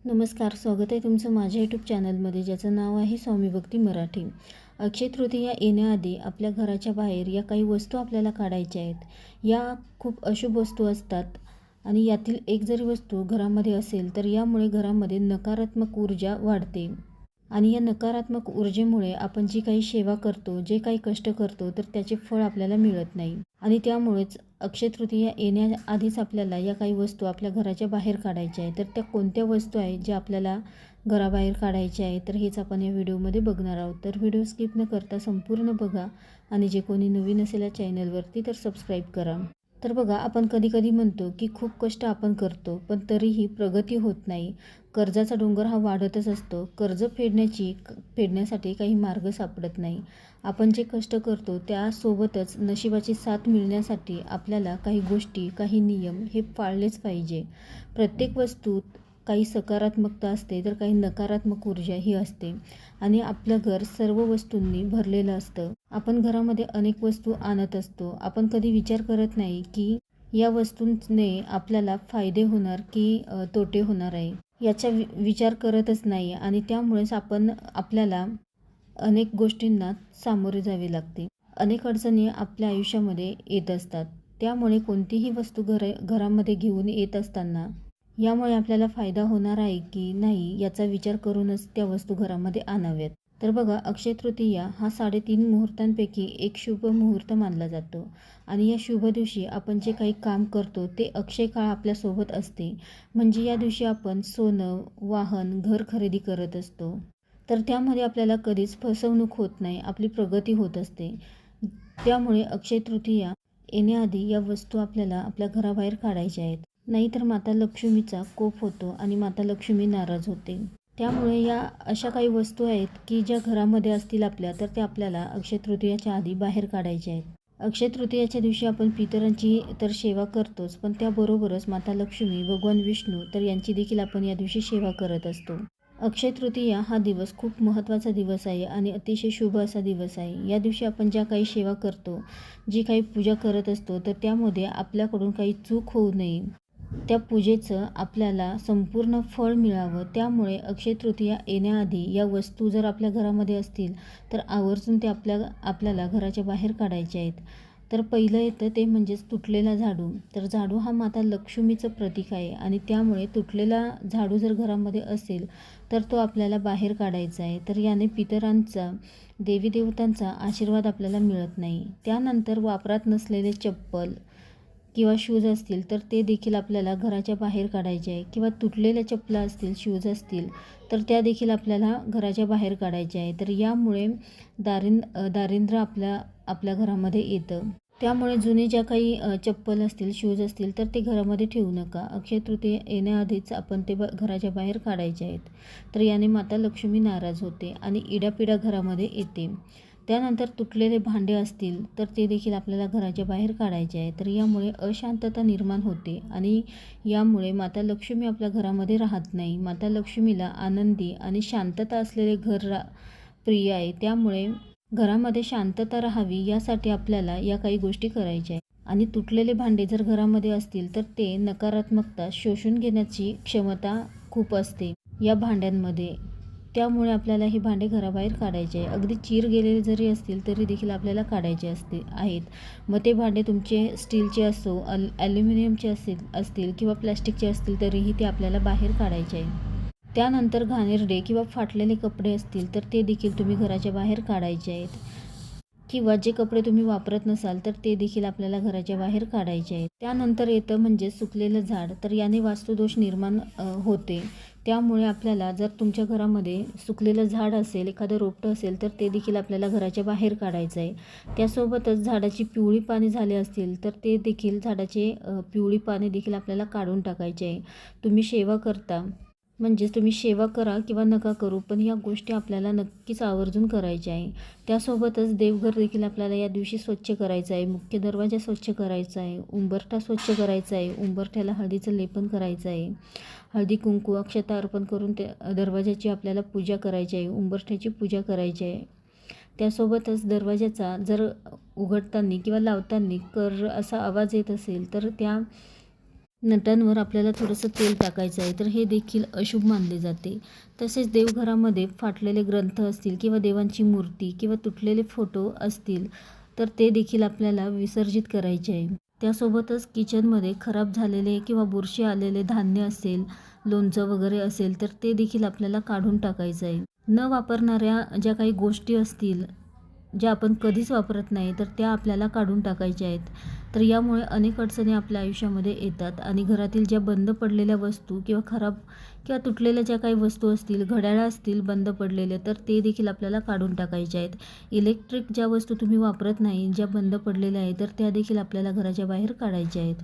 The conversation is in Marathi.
नमस्कार, स्वागत आहे तुमचं माझ्या यूट्यूब चॅनलमध्ये, ज्याचं नाव आहे स्वामी भक्ती मराठी. अक्षय तृतीया येण्याआधी आपल्या घराच्या बाहेर या काही वस्तू आपल्याला काढायच्या आहेत. या खूप अशुभ वस्तू असतात आणि यातील एक जरी वस्तू घरामध्ये असेल तर यामुळे घरामध्ये नकारात्मक ऊर्जा वाढते आणि या नकारात्मक ऊर्जेमुळे आपण जी काही सेवा करतो, जे काही कष्ट करतो, तर त्याचे फळ आपल्याला मिळत नाही. आणि त्यामुळेच अक्षय तृतीया येण्याआधीच आपल्याला या काही वस्तू आपल्या घराच्या बाहेर काढायच्या आहेत. तर त्या कोणत्या वस्तू आहेत ज्या आपल्याला घराबाहेर काढायच्या आहेत, तर हेच आपण या व्हिडिओमध्ये बघणार आहोत. तर व्हिडिओ स्किप न करता संपूर्ण बघा आणि जे कोणी नवीन असेल या चॅनलवरती तर सबस्क्राईब करा. तर बघा, आपण कधी कधी म्हणतो की खूप कष्ट आपण करतो पण तरीही प्रगती होत नाही. कर्जाचा डोंगर हा वाढतच असतो. कर्ज फेडण्यासाठी काही मार्ग सापडत नाही. आपण जे कष्ट करतो त्यासोबतच नशिबाची साथ मिळण्यासाठी आपल्याला काही गोष्टी, काही नियम हे पाळलेच पाहिजे. प्रत्येक वस्तूत काही सकारात्मकता असते तर काही नकारात्मक ऊर्जा ही असते आणि आपलं घर सर्व वस्तूंनी भरलेलं असतं. आपण घरामध्ये अनेक वस्तू आणत असतो. आपण कधी विचार करत नाही की या वस्तूंने आपल्याला फायदे होणार की तोटे होणार आहे, याचा विचार करतच नाही आणि त्यामुळेच आपल्याला अनेक गोष्टींना सामोरे जावे लागते. अनेक अडचणी आपल्या आयुष्यामध्ये येत असतात. त्यामुळे कोणतीही वस्तू घरामध्ये घेऊन येत असताना यामुळे आपल्याला फायदा होणार आहे की नाही याचा विचार करूनच त्या वस्तू घरामध्ये आणाव्यात. तर बघा, अक्षय तृतीया हा 3.5 मुहूर्तांपैकी एक शुभ मुहूर्त मानला जातो आणि या शुभ दिवशी आपण जे काही काम करतो ते अक्षय काळ आपल्यासोबत असते. म्हणजे या दिवशी आपण सोनं, वाहन, घर खरेदी करत असतो. तर त्यामध्ये आपल्याला कधीच फसवणूक होत नाही, आपली प्रगती होत असते. त्यामुळे अक्षय तृतीया येण्याआधी या वस्तू आपल्याला आपल्या घराबाहेर काढायच्या आहेत. नाहीतर माता लक्ष्मीचा कोप होतो आणि माता लक्ष्मी नाराज होते. त्यामुळे या अशा काही वस्तू आहेत की ज्या घरामध्ये असतील आपल्या, तर त्या आपल्याला अक्षय तृतीयाच्या आधी बाहेर काढायच्या आहेत. अक्षय तृतीयाच्या दिवशी आपण पितरांची तर सेवा करतोच, पण त्याबरोबरच माता लक्ष्मी, भगवान विष्णू तर यांची देखील आपण या दिवशी सेवा करत असतो. अक्षय तृतीया हा दिवस खूप महत्त्वाचा दिवस आहे आणि अतिशय शुभ असा दिवस आहे. या दिवशी आपण ज्या काही सेवा करतो, जी काही पूजा करत असतो, तर त्यामध्ये आपल्याकडून काही चूक होऊ नये, त्या पूजेचं आपल्याला संपूर्ण फळ मिळावं. त्यामुळे अक्षय तृतीया येण्याआधी या वस्तू जर आपल्या घरामध्ये असतील तर आवर्जून ते आपल्याला घराच्या बाहेर काढायच्या आहेत. तर पहिलं येतं ते म्हणजेच तुटलेला झाडू. तर झाडू हा माता लक्ष्मीचं प्रतीक आहे आणि त्यामुळे तुटलेला झाडू जर घरामध्ये असेल तर तो आपल्याला बाहेर काढायचा आहे. तर याने पितरांचा, देवी देवतांचा आशीर्वाद आपल्याला मिळत नाही. त्यानंतर वापरात नसलेले चप्पल किंवा शूज असतील तर ते देखील आपल्याला घराच्या बाहेर काढायचे आहे. किंवा तुटलेल्या चपला असतील, शूज असतील तर त्या देखील आपल्याला घराच्या बाहेर काढायच्या आहे. तर यामुळे दारिद्र्य आपल्या घरामध्ये येतं. त्यामुळे जुने ज्या काही चप्पल असतील, शूज असतील तर ते घरामध्ये ठेवू नका. अक्षय तृतीया येण्याआधीच आपण ते घराच्या बाहेर काढायचे आहेत. तर याने माता लक्ष्मी नाराज होते आणि इडापिडा घरामध्ये येते. त्यानंतर तुटलेले भांडे असतील तर ते देखील आपल्याला घराच्या बाहेर काढायचे आहे. तर यामुळे अशांतता निर्माण होते आणि यामुळे माता लक्ष्मी आपल्या घरामध्ये राहत नाही. माता लक्ष्मीला आनंदी आणि शांतता असलेले घर प्रिय आहे. त्यामुळे घरामध्ये शांतता राहावी यासाठी आपल्याला या काही गोष्टी करायच्या आहेत. आणि तुटलेले भांडे जर घरामध्ये असतील तर ते नकारात्मकता शोषून घेण्याची क्षमता खूप असते या भांड्यांमध्ये. त्यामुळे आपल्याला हे भांडे घराबाहेर काढायचे आहे. अगदी चीर गेलेले जरी असतील तरी देखील आपल्याला काढायचे आहेत. मग ते भांडे तुमचे स्टीलचे असो, ॲल्युमिनियमचे असतील किंवा प्लॅस्टिकचे असतील तरीही ते आपल्याला बाहेर काढायचे आहे. त्यानंतर घाणेरडे किंवा फाटलेले कपडे असतील तर ते देखील तुम्ही घराच्या बाहेर काढायचे आहेत. किंवा जे कपडे तुम्ही वापरत नसाल तर ते देखील आपल्याला घराच्या बाहेर काढायचे आहेत. त्यानंतर येतं म्हणजे सुकलेलं झाड. तर याने वास्तुदोष निर्माण होते. त्यामुळे आपल्याला जर तुमच्या घरामध्ये सुकलेलं झाड असेल, एखादं रोपटं असेल तर ते देखील आपल्याला घराच्या बाहेर काढायचं आहे. त्यासोबतच झाडाची पिवळी पाने झाले असतील तर ते देखील झाडाचे पिवळी पाने देखील आपल्याला काढून टाकायचे आहे. तुम्ही सेवा करा किंवा नका करू, पण या गोष्टी आपल्याला नक्कीच आवर्जून करायच्या आहे. त्यासोबतच देवघर देखील आपल्याला या दिवशी स्वच्छ करायचं आहे. मुख्य दरवाजा स्वच्छ करायचा आहे. उंबरठा स्वच्छ करायचा आहे. उंबरठ्याला हळदीचं लेपन करायचं आहे. हळदी कुंकू अक्षता अर्पण करून त्या दरवाजाची आपल्याला पूजा करायची आहे. उंबरठ्याची पूजा करायची आहे. त्यासोबतच दरवाजाचा जर उघडताना किंवा लावताना कर असा आवाज येत असेल तर त्या नटांवर आपल्याला थोडंसं तेल टाकायचं आहे, तर हे देखील अशुभ मानले जाते. तसेच देवघरामध्ये फाटलेले ग्रंथ असतील किंवा देवांची मूर्ती किंवा तुटलेले फोटो असतील तर ते देखील आपल्याला विसर्जित करायचे आहे. त्यासोबतच किचनमध्ये खराब झालेले किंवा बुरशी आलेले धान्य असेल, लोणचं वगैरे असेल तर ते देखील आपल्याला काढून टाकायचं आहे. न वापरणाऱ्या ज्या काही गोष्टी असतील, ज्या आपण कधीच वापरत नाही तर त्या आपल्याला काढून टाकायच्या आहेत. तर यामुळे अनेक अडचणी आपल्या आयुष्यामध्ये येतात आणि घरातील ज्या बंद पडलेल्या वस्तू किंवा खराब किंवा तुटलेल्या ज्या काही वस्तू असतील, घड्याळं असतील बंद पडलेले, तर ते देखील आपल्याला काढून टाकायचे आहेत. इलेक्ट्रिक ज्या वस्तू तुम्ही वापरत नाही, ज्या बंद पडलेल्या आहेत, तर त्या देखील आपल्याला घराच्या बाहेर काढायच्या आहेत.